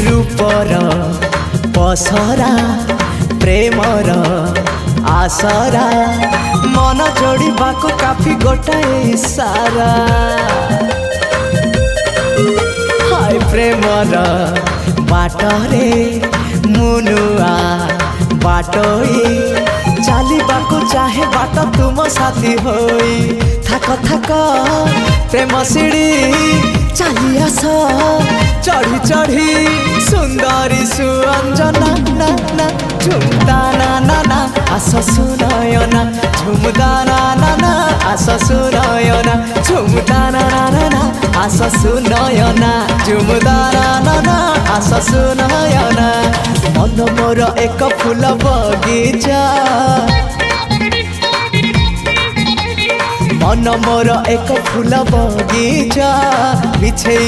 रूपर पसरा प्रेमर आसरा मन जोड़ा काफी गोटाए इशारा हाय प्रेमर बाटरे मुनुआ बाटोई चलवाक चाहे बाट तुम साथी होई थाक थाक प्रेम सीढ़ी चली आस चढ़ी चढ़ी सुंदरी सुअंजना ना ना झुमदा ना ना ना आस सुनयना झुमदा ना ना ना आस सुनयना झुमदा ना ना ना ना आस सुनयना झुमदा ना ना ना आस सुनयना मन मोर एक फूल बगीचा मन मोर एक फूल बगीचा बिछे